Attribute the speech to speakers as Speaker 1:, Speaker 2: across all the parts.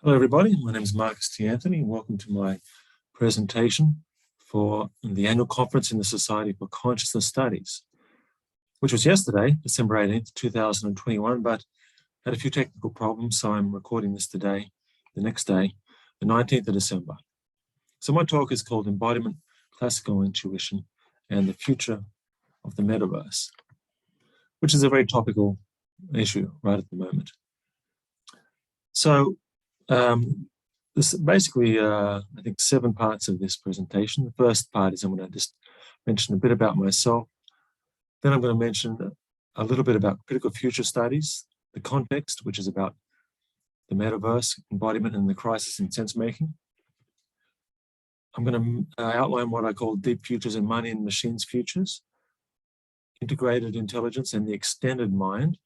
Speaker 1: Hello everybody, my name is Marcus T. Anthony and welcome to my presentation for the annual conference in the Society for Consciousness Studies, which was yesterday, December 18th, 2021, but had a few technical problems, so I'm recording this today, the next day, the 19th of December. So my talk is called Embodiment, Classical Intuition, and the Future of the Metaverse, which is a very topical issue right at the moment. So this basically, I think 7 parts of this presentation. The first part is I'm going to just mention a bit about myself. Then I'm going to mention a little bit about critical future studies, the context, which is about the metaverse, embodiment, and the crisis in sense-making. I'm going to outline what I call deep futures and money and machines futures, integrated intelligence and the extended mind.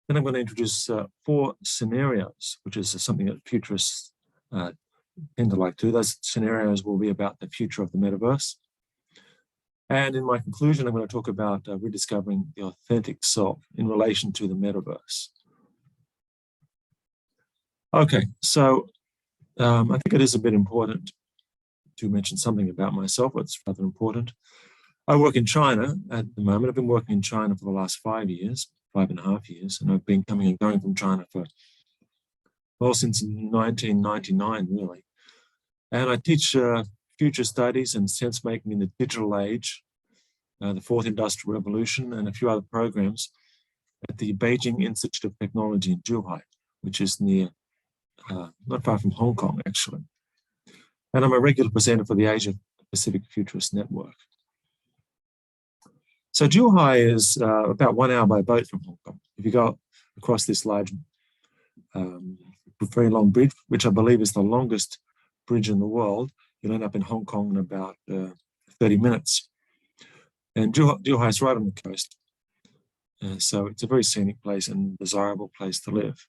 Speaker 1: Then I'm going to introduce 4 scenarios, which is something that futurists tend to like to. Those scenarios will be about the future of the metaverse. And in my conclusion, I'm going to talk about rediscovering the authentic self in relation to the metaverse. Okay, so I think it is a bit important to mention something about myself. It's rather important. I work in China at the moment. I've been working in China for the last 5 years. 5.5 years, and I've been coming and going from China for, well, since 1999, really. And I teach future studies and sense-making in the digital age, the Fourth Industrial Revolution, and a few other programs at the Beijing Institute of Technology in Zhuhai, which is near, not far from Hong Kong, actually. And I'm a regular presenter for the Asia Pacific Futurist Network. So Zhuhai is about 1 hour by boat from Hong Kong. If you go across this large, very long bridge, which I believe is the longest bridge in the world, you'll end up in Hong Kong in about 30 minutes. And Zhuhai is right on the coast. So it's a very scenic place and desirable place to live.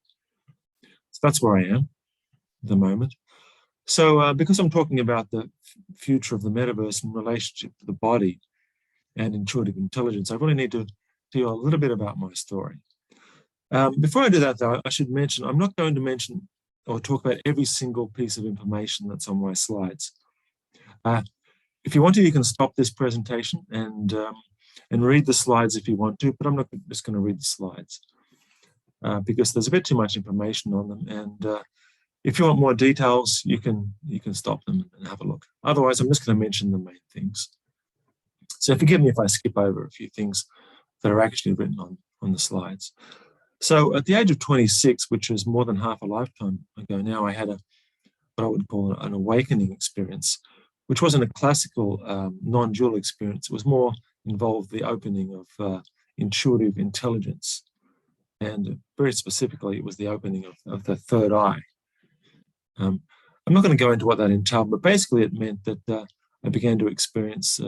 Speaker 1: So that's where I am at the moment. So because I'm talking about the future of the metaverse in relationship to the body, and intuitive intelligence, I really need to tell you a little bit about my story. Before I do that, though, I should mention, I'm not going to mention or talk about every single piece of information that's on my slides. If you want to, you can stop this presentation and read the slides if you want to, but I'm not just going to read the slides because there's a bit too much information on them. And if you want more details, you can stop them and have a look. Otherwise, I'm just going to mention the main things. So forgive me if I skip over a few things that are actually written on the slides. So at the age of 26, which was more than half a lifetime ago now, I had what I would call an awakening experience, which wasn't a classical non-dual experience. It was more involved the opening of intuitive intelligence. And very specifically, it was the opening of the third eye. I'm not going to go into what that entailed, but basically it meant that I began to experience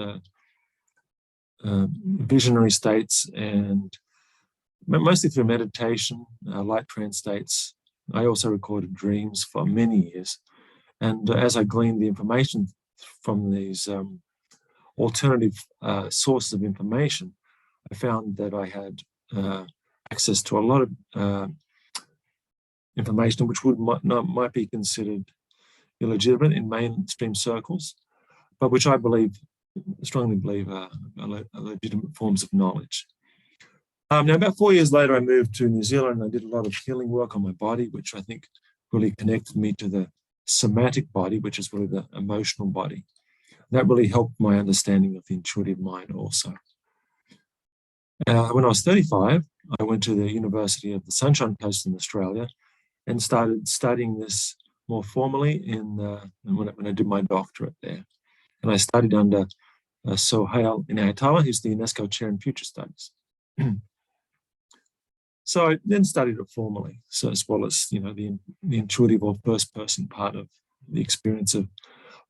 Speaker 1: visionary states, and mostly through meditation, light trance states. I also recorded dreams for many years. And as I gleaned the information from these alternative sources of information, I found that I had access to a lot of information which might be considered illegitimate in mainstream circles, but which I strongly believe are legitimate forms of knowledge. Now, about 4 years later, I moved to New Zealand and I did a lot of healing work on my body, which I think really connected me to the somatic body, which is really the emotional body. That really helped my understanding of the intuitive mind also. When I was 35, I went to the University of the Sunshine Coast in Australia and started studying this more formally when I did my doctorate there. And I studied under Sohail Inayatollah, who's the UNESCO Chair in Future Studies. So I then studied it formally, so as well as the intuitive or first-person part of the experience of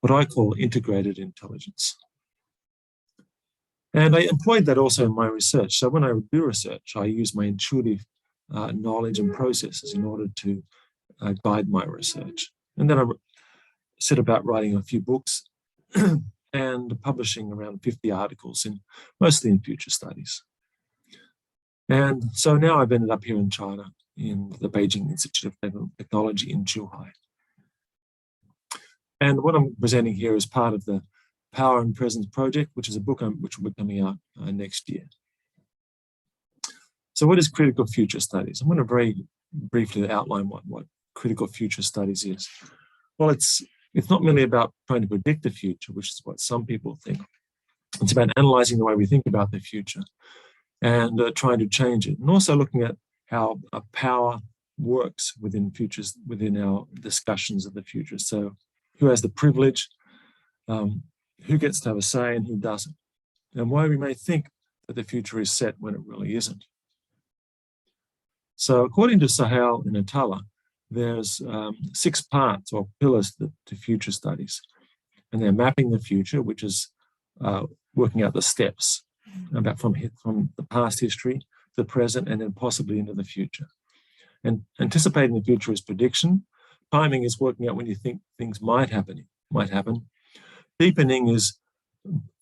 Speaker 1: what I call integrated intelligence. And I employed that also in my research. So when I do research, I use my intuitive knowledge and processes in order to guide my research. And then I set about writing a few books and publishing around 50 articles, mostly in future studies. And so now I've ended up here in China in the Beijing Institute of Technology in Zhuhai. And what I'm presenting here is part of the Power and Presence project, which is a book which will be coming out next year. So what is critical future studies? I'm going to very briefly outline what critical future studies is. Well, it's not merely about trying to predict the future, which is what some people think. It's about analyzing the way we think about the future and trying to change it, and also looking at how power works within our discussions of the future. So who has the privilege, who gets to have a say and who doesn't, and why we may think that the future is set when it really isn't. So according to Sahel and Atala, there's 6 parts or pillars to future studies, and they're mapping the future, which is working out the steps about from the past history to the present and then possibly into the future. And anticipating the future is prediction. Timing is working out when you think things might happen. Deepening is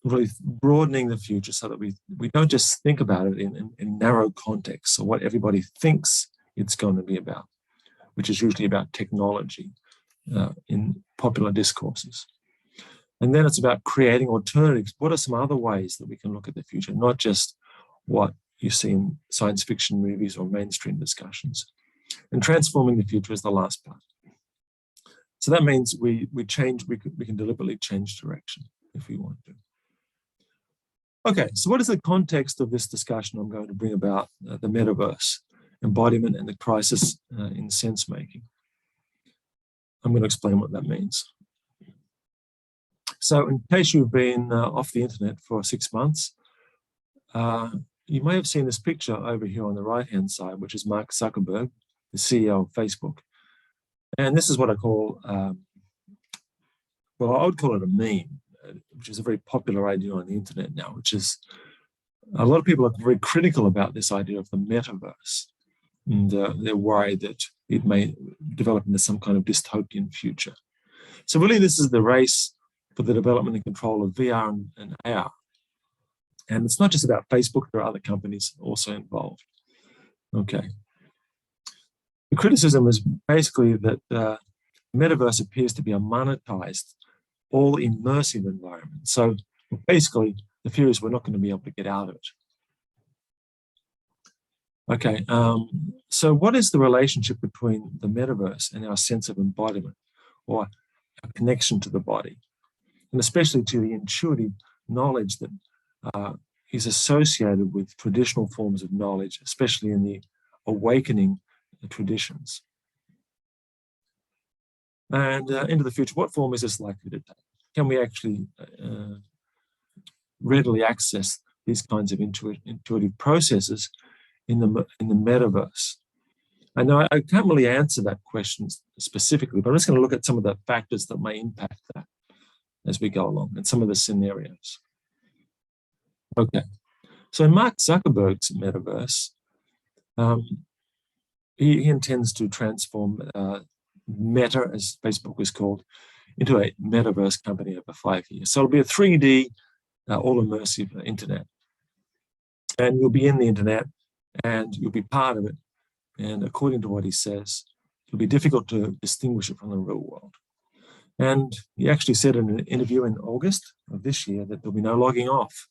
Speaker 1: really broadening the future so that we don't just think about it in narrow context, so what everybody thinks it's going to be about, which is usually about technology in popular discourses. And then it's about creating alternatives. What are some other ways that we can look at the future, not just what you see in science fiction movies or mainstream discussions? And transforming the future is the last part. So that means we can deliberately change direction if we want to. Okay, so what is the context of this discussion I'm going to bring about the metaverse, embodiment, and the crisis in sense-making? I'm going to explain what that means. So in case you've been off the internet for 6 months, you may have seen this picture over here on the right-hand side, which is Mark Zuckerberg, the CEO of Facebook. And this is what I call, well, I would call it a meme, which is a very popular idea on the internet now, which is a lot of people are very critical about this idea of the metaverse. And they're worried that it may develop into some kind of dystopian future. So really, this is the race for the development and control of VR and AR. And it's not just about Facebook, there are other companies also involved. Okay. The criticism is basically that metaverse appears to be a monetized, all immersive environment. So basically, the fear is we're not going to be able to get out of it. Okay, so what is the relationship between the metaverse and our sense of embodiment, or our connection to the body, and especially to the intuitive knowledge that is associated with traditional forms of knowledge, especially in the awakening traditions? And into the future, what form is this likely to take? Can we actually readily access these kinds of intuitive processes in the metaverse? I know I can't really answer that question specifically, but I'm just going to look at some of the factors that may impact that as we go along and some of the scenarios. Okay, so in Mark Zuckerberg's metaverse, he intends to transform Meta, as Facebook was called, into a metaverse company over 5 years. So it'll be a 3D, all-immersive internet. And you'll be in the internet and you'll be part of it. And according to what he says, it'll be difficult to distinguish it from the real world. And he actually said in an interview in August of this year that there'll be no logging off,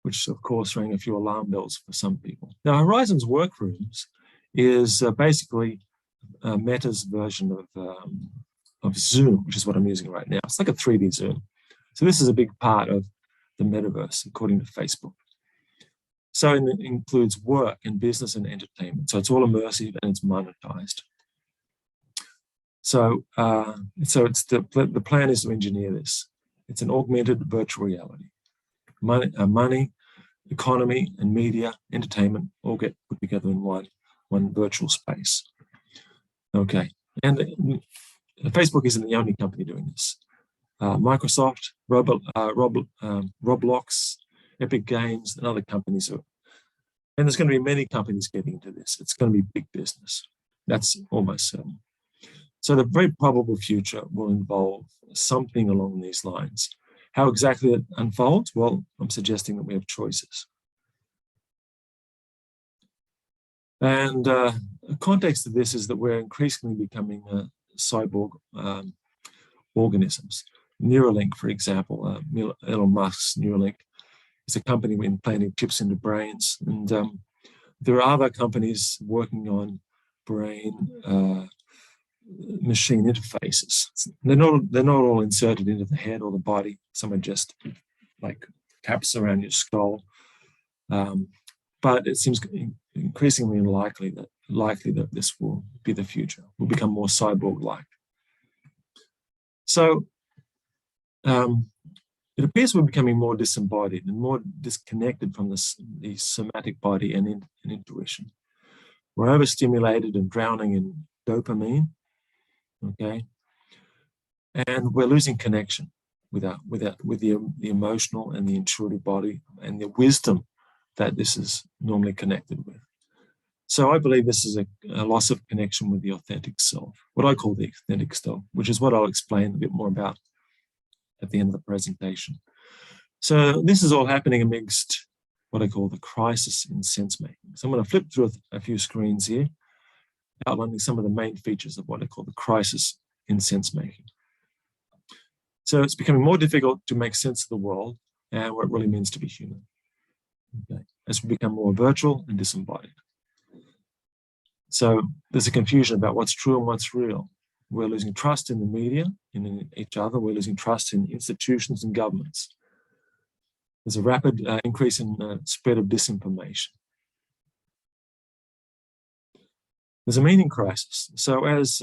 Speaker 1: which of course rang a few alarm bells for some people. Now, Horizon's Workrooms is basically Meta's version of Zoom, which is what I'm using right now. It's like a 3D Zoom. So this is a big part of the metaverse, according to Facebook. So it includes work and business and entertainment. So it's all immersive and it's monetized. So, it's the plan is to engineer this. It's an augmented virtual reality. Money, economy, and media, entertainment all get put together in one virtual space. Okay, and Facebook isn't the only company doing this. Microsoft, Roblox, Epic Games, and other companies and there's going to be many companies getting into this. It's going to be big business. That's almost certain. So the very probable future will involve something along these lines. How exactly it unfolds? Well, I'm suggesting that we have choices. And the context of this is that we're increasingly becoming cyborg organisms. Neuralink, for example, Elon Musk's Neuralink, is a company implanting chips into brains. And there are other companies working on brain machine interfaces. They're not all inserted into the head or the body. Some are just like caps around your skull. But it seems increasingly likely that this will be the future. We'll become more cyborg-like. So it appears we're becoming more disembodied and more disconnected from the somatic body and intuition. We're overstimulated and drowning in dopamine, okay? And we're losing connection with the emotional and the intuitive body and the wisdom that this is normally connected with. So I believe this is a loss of connection with the authentic self, what I call the authentic self, which is what I'll explain a bit more about at the end of the presentation. So this is all happening amidst what I call the crisis in sense-making. So I'm going to flip through a few screens here, outlining some of the main features of what I call the crisis in sense-making. So it's becoming more difficult to make sense of the world and what it really means to be human, okay, as we become more virtual and disembodied. So there's a confusion about what's true and what's real. We're losing trust in the media, in each other. We're losing trust in institutions and governments. There's a rapid increase in spread of disinformation. There's a meaning crisis. So as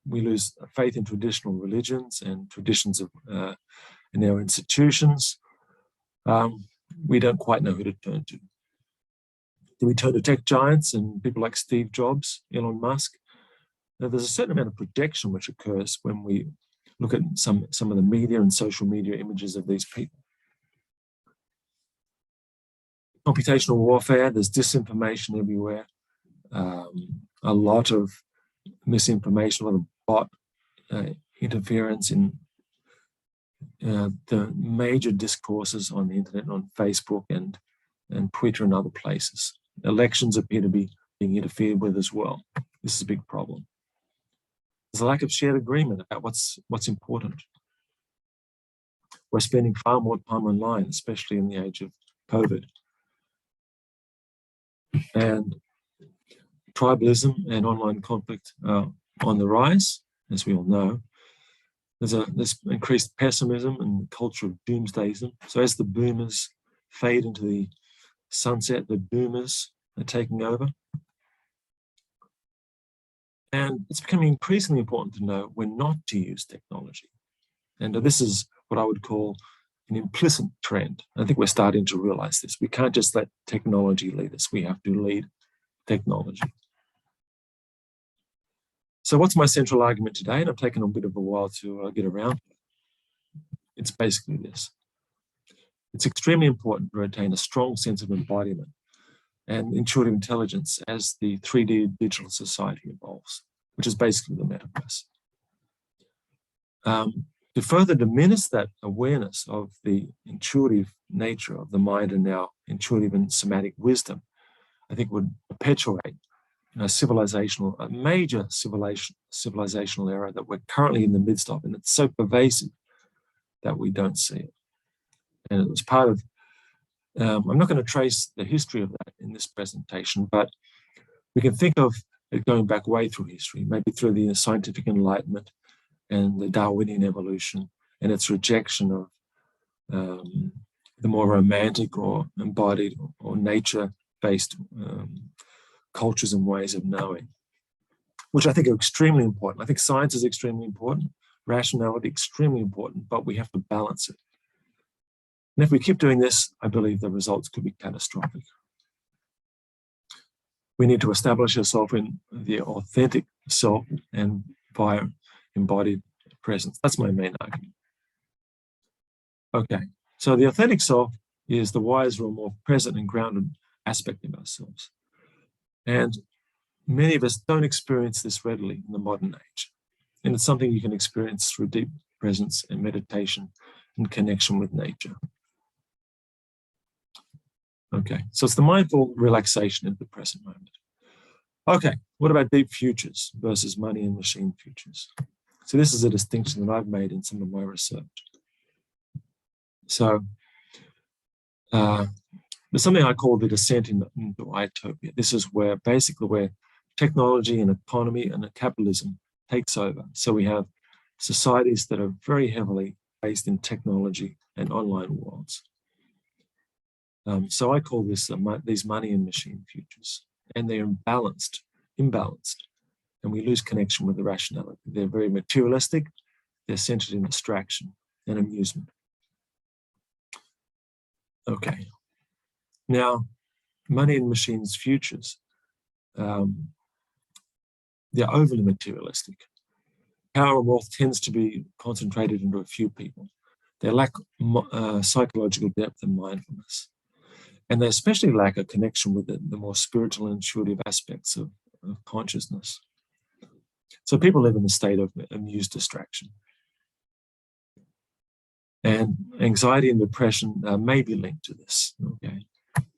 Speaker 1: we lose faith in traditional religions and traditions of in our institutions, we don't quite know who to turn to. Do we turn to tech giants and people like Steve Jobs, Elon Musk? Now, there's a certain amount of projection which occurs when we look at some of the media and social media images of these people. Computational warfare, there's disinformation everywhere, a lot of misinformation, a lot of bot interference in the major discourses on the internet, on Facebook and Twitter and other places. Elections appear to be being interfered with as well. This is a big problem. There's a lack of shared agreement about what's important. We're spending far more time online, especially in the age of COVID. And tribalism and online conflict are on the rise, as we all know. There's increased pessimism and culture of doomsdayism. So as the boomers fade into the sunset, the boomers are taking over. And it's becoming increasingly important to know when not to use technology. And this is what I would call an implicit trend. I think we're starting to realize this. We can't just let technology lead us. We have to lead technology. So what's my central argument today? And I've taken a bit of a while to get around. It's basically this. It's extremely important to retain a strong sense of embodiment and intuitive intelligence as the 3D digital society evolves, which is basically the metaverse. To further diminish that awareness of the intuitive nature of the mind and our intuitive and somatic wisdom, I think would perpetuate a major civilizational error that we're currently in the midst of, and it's so pervasive that we don't see it. And it was part of, I'm not going to trace the history of that in this presentation, but we can think of it going back way through history, maybe through the scientific enlightenment and the Darwinian evolution and its rejection of the more romantic or embodied or nature-based cultures and ways of knowing, which I think are extremely important. I think science is extremely important, rationality extremely important, but we have to balance it. And if we keep doing this, I believe the results could be catastrophic. We need to establish ourselves in the authentic self and via embodied presence. That's my main argument. Okay, so the authentic self is the wiser or more present and grounded aspect of ourselves. And many of us don't experience this readily in the modern age. And it's something you can experience through deep presence and meditation and connection with nature. Okay, so it's the mindful relaxation in the present moment. Okay, what about deep futures versus money and machine futures? So this is a distinction that I've made in some of my research. So there's something I call the descent into utopia. This is where technology and economy and capitalism takes over. So we have societies that are very heavily based in technology and online worlds. So I call this these money and machine futures, and they're imbalanced, and we lose connection with the rationality. They're very materialistic. They're centered in distraction and amusement. Okay. Now, money and machines futures, they're overly materialistic. Power and wealth tends to be concentrated into a few people. They lack psychological depth and mindfulness. And they especially lack a connection with the more spiritual and intuitive aspects of consciousness. So people live in a state of amused distraction. And anxiety and depression may be linked to this. Okay,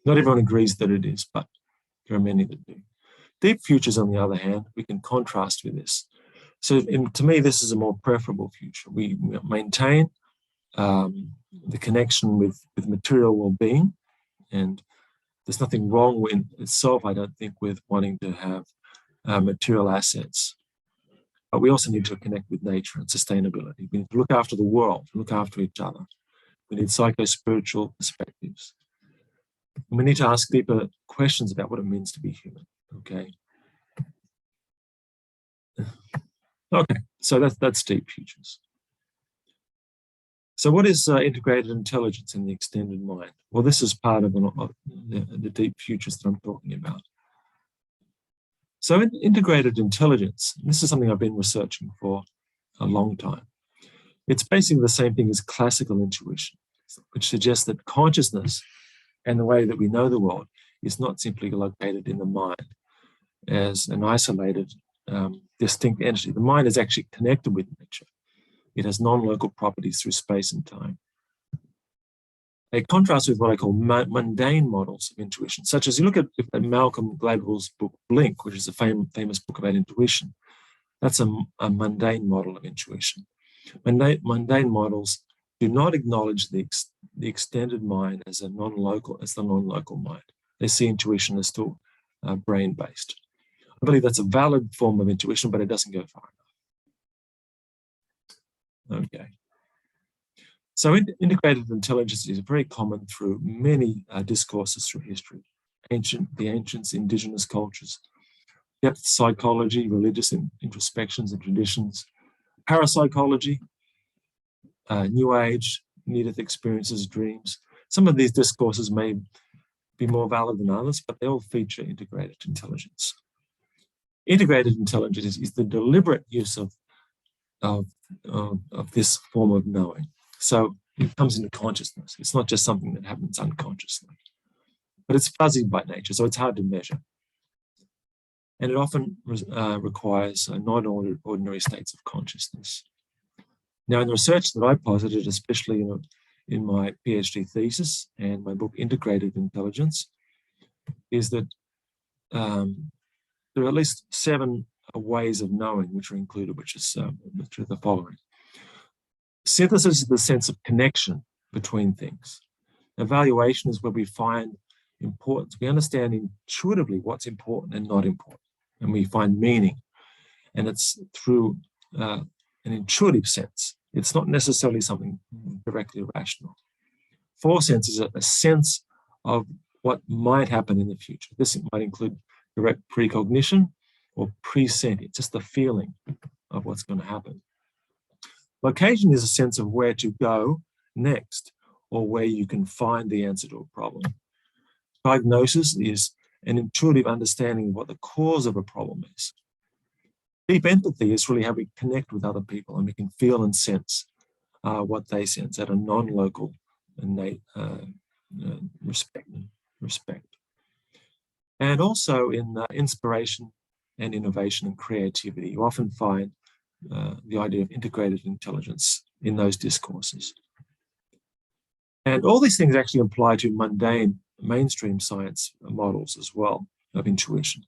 Speaker 1: not everyone agrees that it is, but there are many that do. Deep futures, on the other hand, we can contrast with this. So to me, this is a more preferable future. We maintain the connection with material well-being, and there's nothing wrong in itself, I don't think, with wanting to have material assets. But we also need to connect with nature and sustainability. We need to look after the world, look after each other. We need psycho-spiritual perspectives. And we need to ask deeper questions about what it means to be human, okay? Okay, so that's deep futures. So what is integrated intelligence in the extended mind? Well, this is part of the deep futures that I'm talking about. So integrated intelligence, this is something I've been researching for a long time. It's basically the same thing as classical intuition, which suggests that consciousness and the way that we know the world is not simply located in the mind as an isolated, distinct entity. The mind is actually connected with nature. It has non-local properties through space and time. They contrast with what I call mundane models of intuition, such as you look at Malcolm Gladwell's book, Blink, which is a famous book about intuition. That's a mundane model of intuition. Mundane models do not acknowledge the extended mind as the non-local mind. They see intuition as still brain-based. I believe that's a valid form of intuition, but it doesn't go far enough. Okay. So integrated intelligence is very common through many discourses through history. The ancients, indigenous cultures, depth psychology, religious introspections and traditions, parapsychology, New Age, near-death experiences, dreams. Some of these discourses may be more valid than others, but they all feature integrated intelligence. Integrated intelligence is the deliberate use of this form of knowing. So it comes into consciousness. It's not just something that happens unconsciously, but it's fuzzy by nature, so it's hard to measure. And it often requires non-ordinary states of consciousness. Now, in the research that I posited, especially in my PhD thesis and my book, Integrated Intelligence, is that there are at least 7 ways of knowing which are included, which are the following. Synthesis is the sense of connection between things. Evaluation is where we find importance. We understand intuitively what's important and not important, and we find meaning. And it's through an intuitive sense. It's not necessarily something directly rational. Foresense is a sense of what might happen in the future. This might include direct precognition or presentient, just the feeling of what's going to happen. Location is a sense of where to go next, or where you can find the answer to a problem. Diagnosis is an intuitive understanding of what the cause of a problem is. Deep empathy is really how we connect with other people, and we can feel and sense what they sense at a non-local innate respect. And also in inspiration and innovation and creativity, you often find the idea of integrated intelligence in those discourses. And all these things actually apply to mundane mainstream science models as well of intuition.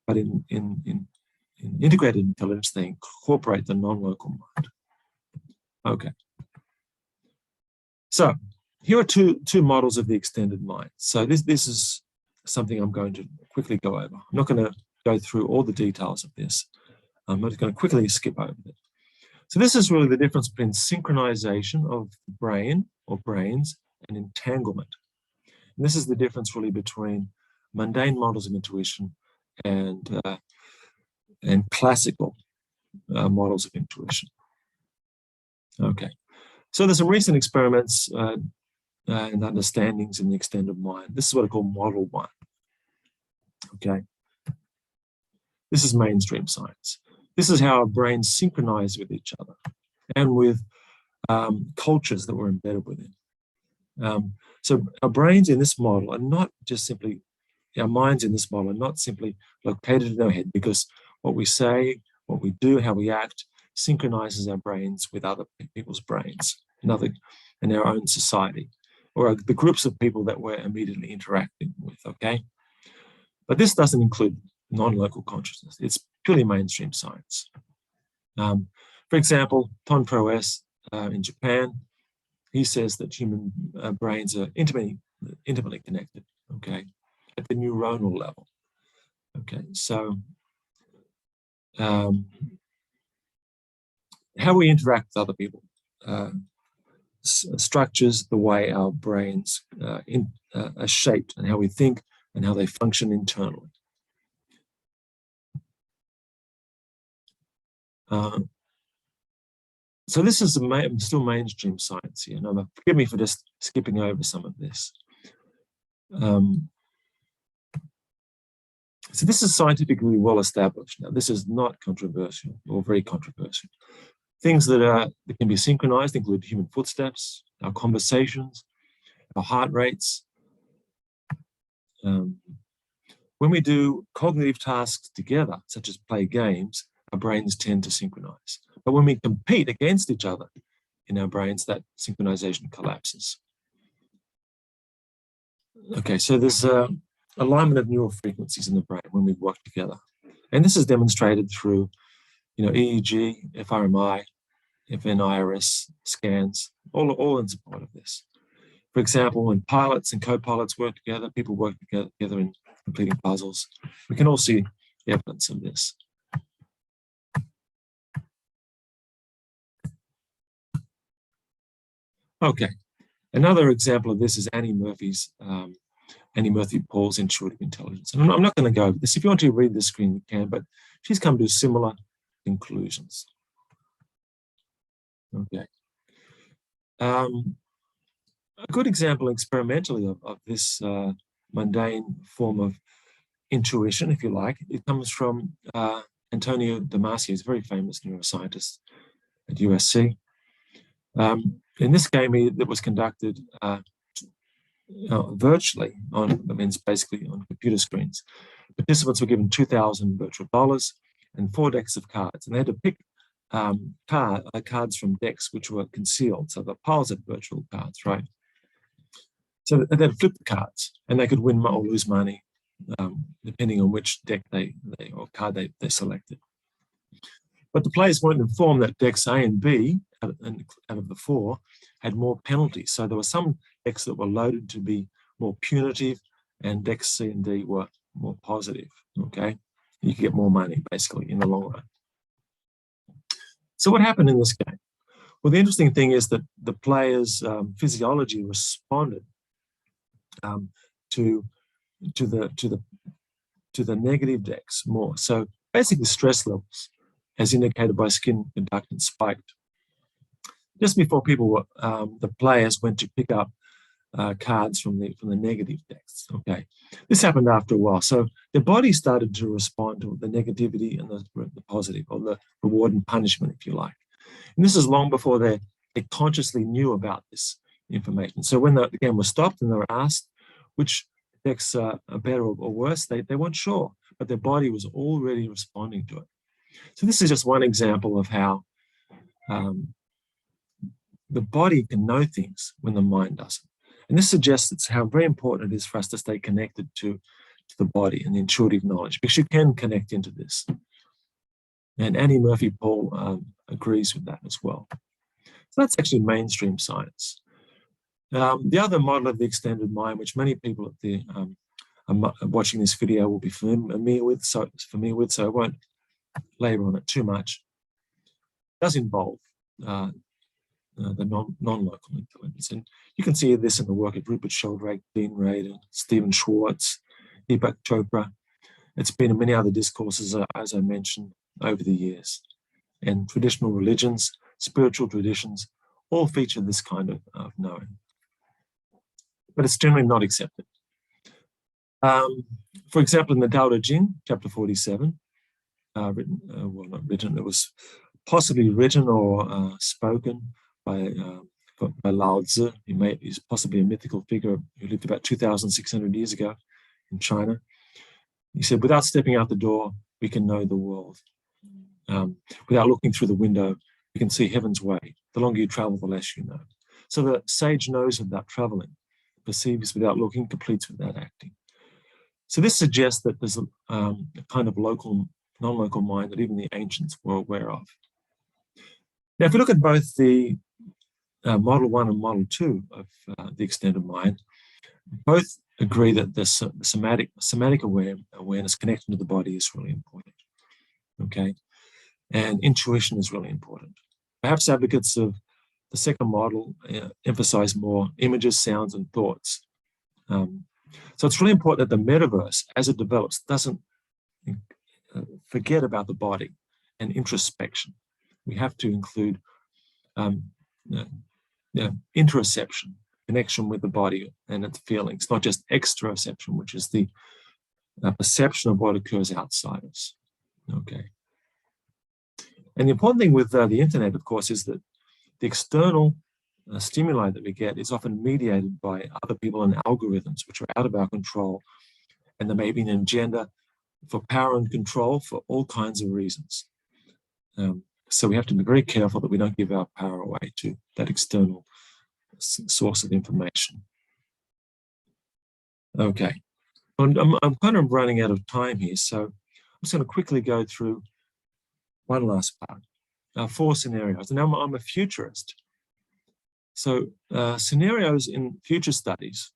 Speaker 1: But in integrated intelligence, they incorporate the non-local mind. Okay. So here are two models of the extended mind. So this is something I'm going to quickly go over. I'm not going to go through all the details of this. I'm just going to quickly skip over it. So this is really the difference between synchronization of the brain or brains and entanglement. And this is the difference really between mundane models of intuition and classical models of intuition. Okay, so there's some recent experiments and understandings in the extended mind. This is what I call model one. Okay, this is mainstream science. This is how our brains synchronize with each other and with cultures that we're embedded within. So our brains in this model are not just simply, our minds in this model are not simply located in our head, because what we say, what we do, how we act, synchronizes our brains with other people's brains in our own society, or the groups of people that we're immediately interacting with, okay? But this doesn't include non-local consciousness. It's purely mainstream science. For example, Ton Proes in Japan, he says that human brains are intimately connected, okay, at the neuronal level. Okay, so how we interact with other people structures the way our brains are shaped, and how we think and how they function internally. So this is still mainstream science here. Now, forgive me for just skipping over some of this. So this is scientifically well established. Now, this is not controversial or very controversial. Things that can be synchronized include human footsteps, our conversations, our heart rates. When we do cognitive tasks together, such as play games, our brains tend to synchronize. But when we compete against each other in our brains, that synchronization collapses. Okay, so there's alignment of neural frequencies in the brain when we work together. And this is demonstrated through, EEG, fMRI, FNIRS scans, all in support of this. For example, when pilots and co-pilots work together, people work together in completing puzzles. We can all see evidence of this. Okay, another example of this is Annie Murphy-Paul's intuitive intelligence. And I'm not going to go over this. If you want to read the screen, you can, but she's come to similar conclusions. Okay. A good example experimentally of this mundane form of intuition, if you like, it comes from Antonio Damasio, who's a very famous neuroscientist at USC. In this game that was conducted virtually basically on computer screens, participants were given 2,000 virtual dollars and 4 decks of cards, and they had to pick cards from decks which were concealed, so the piles of virtual cards, right? So they'd flip the cards, and they could win or lose money depending on which deck or card they selected. But the players weren't informed that decks A and B, out of the 4, had more penalties. So there were some decks that were loaded to be more punitive, and decks C and D were more positive, okay? You could get more money, basically, in the long run. So what happened in this game? Well, the interesting thing is that the players' physiology responded to the negative decks more. So basically, stress levels, as indicated by skin conductance, spiked just before the players went to pick up cards from the negative decks. Okay, this happened after a while, so their body started to respond to the negativity and the positive, or the reward and punishment, if you like. And this is long before they consciously knew about this information. So when the game was stopped and they were asked which decks are better or worse, they weren't sure, but their body was already responding to it. So this is just one example of how the body can know things when the mind doesn't. And this suggests it's how very important it is for us to stay connected to the body and the intuitive knowledge, because you can connect into this. And Annie Murphy-Paul agrees with that as well. So that's actually mainstream science. The other model of the extended mind, which many people at the watching this video will be familiar with, so I won't labor on it too much, does involve the non-local intelligence. And you can see this in the work of Rupert Sheldrake, Dean Radin, Stephen Schwartz, Deepak Chopra. It's been in many other discourses, as I mentioned, over the years. And traditional religions, spiritual traditions, all feature this kind of knowing. But it's generally not accepted. For example, in the Tao Te Ching, chapter 47, well, not written, it was possibly written or spoken by Lao Tzu. He's possibly a mythical figure who lived about 2,600 years ago in China. He said, without stepping out the door, we can know the world. Without looking through the window, you can see heaven's way. The longer you travel, the less you know. So the sage knows without traveling, perceives without looking, completes without acting. So this suggests that there's a kind of local, non-local mind that even the ancients were aware of. Now, if we look at both the Model 1 and Model 2 of the extended mind, both agree that the somatic awareness connecting to the body is really important, okay? And intuition is really important. Perhaps advocates of the second model emphasize more images, sounds, and thoughts. So it's really important that the metaverse, as it develops, doesn't forget about the body and introspection. We have to include interoception, connection with the body and its feelings, not just exteroception, which is the perception of what occurs outside us. Okay. And the important thing with the internet, of course, is that the external stimuli that we get is often mediated by other people and algorithms, which are out of our control, and there may be an agenda for power and control for all kinds of reasons. So we have to be very careful that we don't give our power away to that external source of information. Okay, I'm kind of running out of time here, so I'm just going to quickly go through one last part. 4 scenarios. Now I'm a futurist. So scenarios in future studies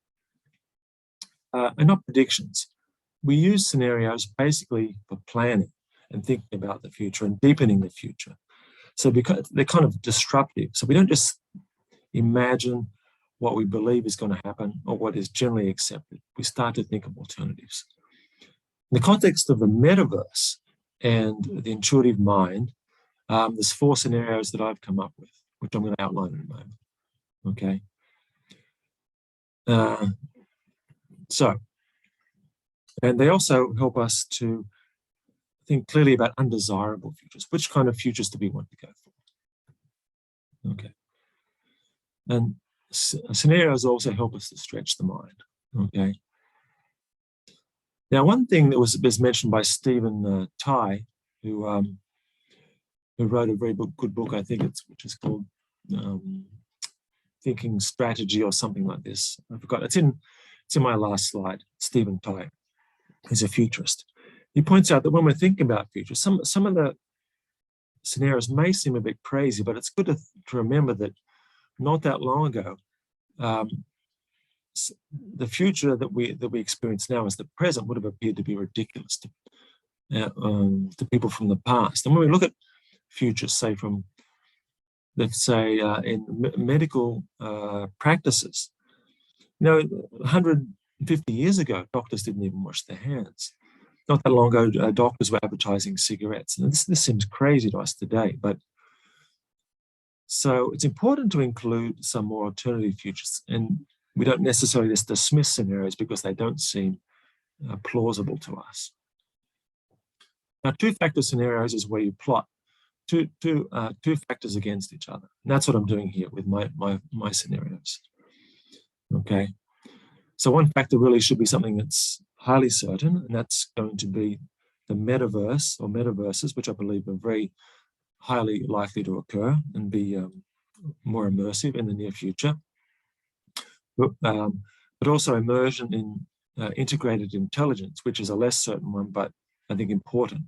Speaker 1: are not predictions. We use scenarios basically for planning and thinking about the future and deepening the future. So because they're kind of disruptive. So we don't just imagine what we believe is going to happen or what is generally accepted. We start to think of alternatives. In the context of the metaverse and the intuitive mind, there's 4 scenarios that I've come up with, which I'm going to outline in a moment. Okay. And they also help us to think clearly about undesirable futures. Which kind of futures do we want to go for? Okay. And scenarios also help us to stretch the mind. Okay. Now, one thing that was mentioned by Stephen Tai, who wrote a very good book, I think which is called Thinking Strategy or something like this. I forgot. It's in my last slide. Stephen Tai, who's a futurist. He points out that when we're thinking about futures, some of the scenarios may seem a bit crazy, but it's good to remember that not that long ago, the future that we experience now as the present would have appeared to be ridiculous to people from the past. And when we look at futures, say from, let's say, in medical practices, 150 years ago, doctors didn't even wash their hands. Not that long ago, doctors were advertising cigarettes. And this seems crazy to us today, but so it's important to include some more alternative futures. And we don't necessarily just dismiss scenarios because they don't seem plausible to us. Now, 2-factor scenarios is where you plot two factors against each other. And that's what I'm doing here with my scenarios. Okay. So one factor really should be something that's highly certain, and that's going to be the metaverse or metaverses, which I believe are very highly likely to occur and be more immersive in the near future. but also immersion in integrated intelligence, which is a less certain one, but I think important,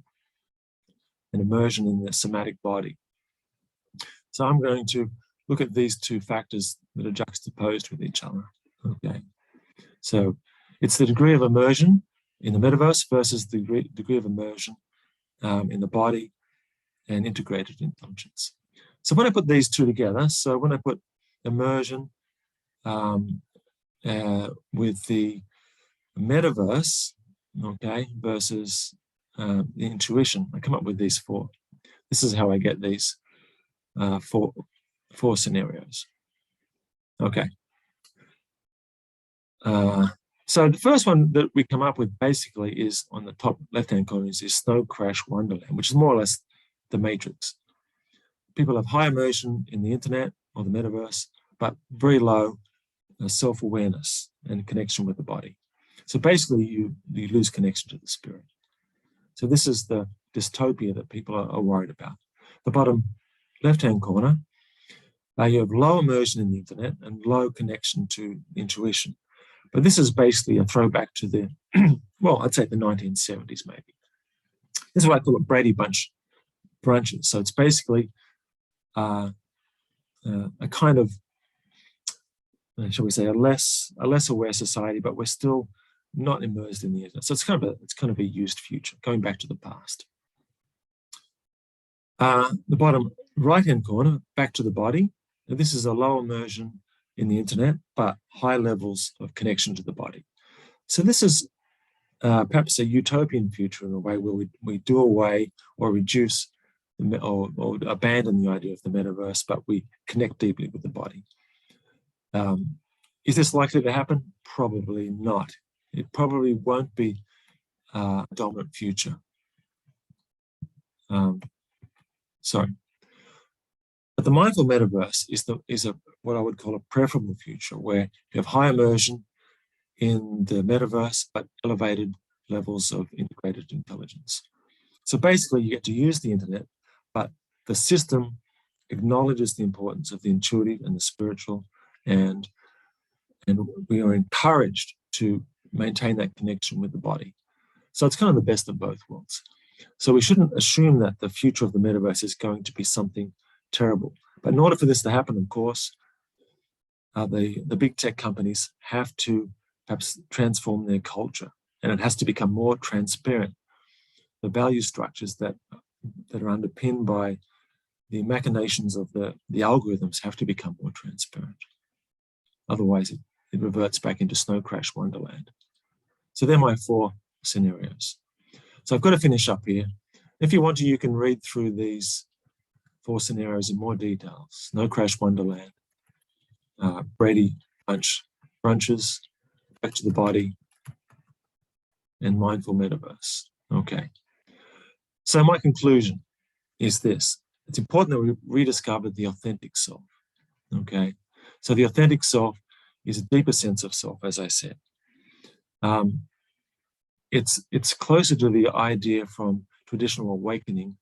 Speaker 1: and immersion in the somatic body. So I'm going to look at these two factors that are juxtaposed with each other. Okay, so it's the degree of immersion in the metaverse versus the degree of immersion in the body and integrated intelligence. So when I put these two together, so when I put immersion with the metaverse, okay, versus the intuition, I come up with these four. This is how I get these four scenarios. Okay. So the first one that we come up with basically is on the top left-hand corner is Snow Crash Wonderland, which is more or less the Matrix. People have high immersion in the internet or the metaverse, but very low self-awareness and connection with the body. So basically you lose connection to the spirit. So this is the dystopia that people are worried about. The bottom left-hand corner, you have low immersion in the internet and low connection to intuition. But this is basically a throwback to the, well, I'd say the 1970s maybe. This is what I call it Brady Bunch branches. So it's basically a kind of, shall we say, a less aware society, but we're still not immersed in the internet. So it's kind of a used future, going back to the past. The bottom right-hand corner, back to the body. Now, this is a low immersion in the internet, but high levels of connection to the body. So this is perhaps a utopian future in a way where we do away or reduce or abandon the idea of the metaverse, but we connect deeply with the body. Is this likely to happen? Probably not. It probably won't be a dominant future. Sorry. But the mindful metaverse is what I would call a preferable future, where you have high immersion in the metaverse, but elevated levels of integrated intelligence. So basically, you get to use the internet, but the system acknowledges the importance of the intuitive and the spiritual, and we are encouraged to maintain that connection with the body. So it's kind of the best of both worlds. So we shouldn't assume that the future of the metaverse is going to be something terrible. But in order for this to happen, of course, the big tech companies have to perhaps transform their culture, and it has to become more transparent. The value structures that are underpinned by the machinations of the algorithms have to become more transparent. Otherwise, it reverts back into Snow Crash Wonderland. So they're my four scenarios. So I've got to finish up here. If you want to, you can read through these four scenarios in more detail. Snow Crash Wonderland, Brady Bunch brunches, back to the body, and mindful metaverse. Okay. So my conclusion is this. It's important that we rediscover the authentic self. Okay. So the authentic self is a deeper sense of self, as I said. It's closer to the idea from traditional awakening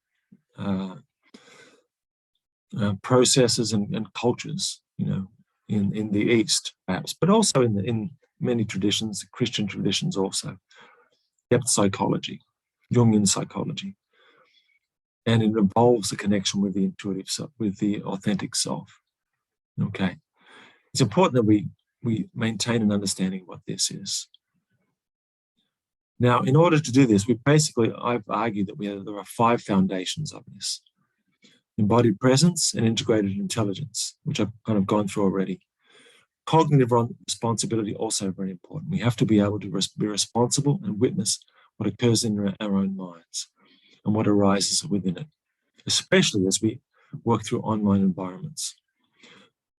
Speaker 1: processes and cultures, you know, in the East, perhaps, but also in many traditions, Christian traditions also. Depth psychology, Jungian psychology, and it involves a connection with the intuitive self, with the authentic self. Okay, it's important that we maintain an understanding of what this is. Now, in order to do this, I've argued that there are 5 foundations of this. Embodied presence and integrated intelligence, which I've kind of gone through already. Cognitive responsibility, also very important. We have to be able to be responsible and witness what occurs in our own minds and what arises within it, especially as we work through online environments.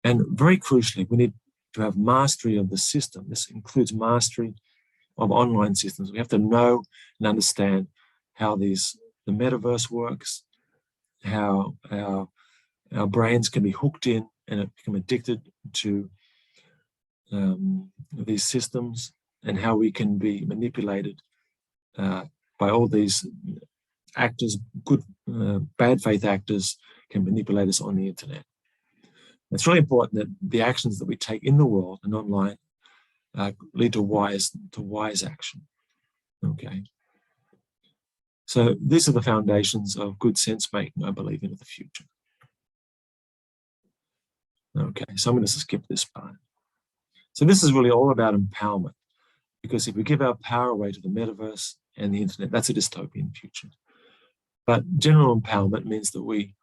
Speaker 1: And very crucially, we need to have mastery of the system. This includes mastery of online systems. We have to know and understand how the metaverse works, how our brains can be hooked in and become addicted to these systems, and how we can be manipulated by all these actors, bad faith actors can manipulate us on the internet. It's really important that the actions that we take in the world and online lead to wise action. Okay. So these are the foundations of good sense making, I believe, into the future. Okay, so I'm going to skip this part. So this is really all about empowerment, because if we give our power away to the metaverse and the internet, that's a dystopian future. But general empowerment means that we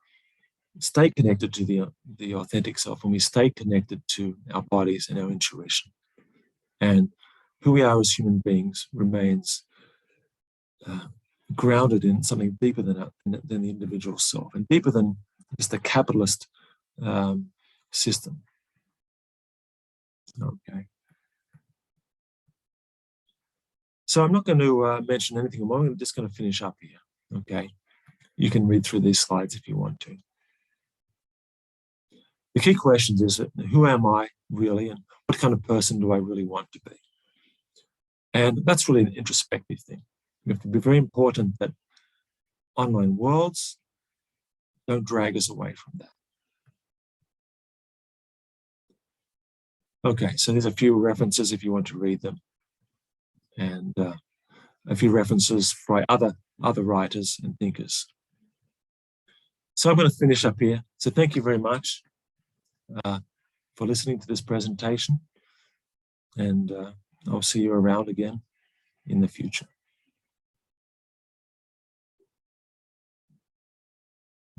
Speaker 1: stay connected to the authentic self, and we stay connected to our bodies and our intuition. And who we are as human beings remains grounded in something deeper than the individual self, and deeper than just the capitalist system. Okay. So I'm not going to mention anything more. I'm just going to finish up here. Okay. You can read through these slides if you want to. The key questions is, who am I really, and what kind of person do I really want to be? And that's really an introspective thing. We have to be very important that online worlds don't drag us away from that. Okay, so there's a few references if you want to read them, and a few references for other writers and thinkers. So I'm going to finish up here. So thank you very much for listening to this presentation, and I'll see you around again in the future.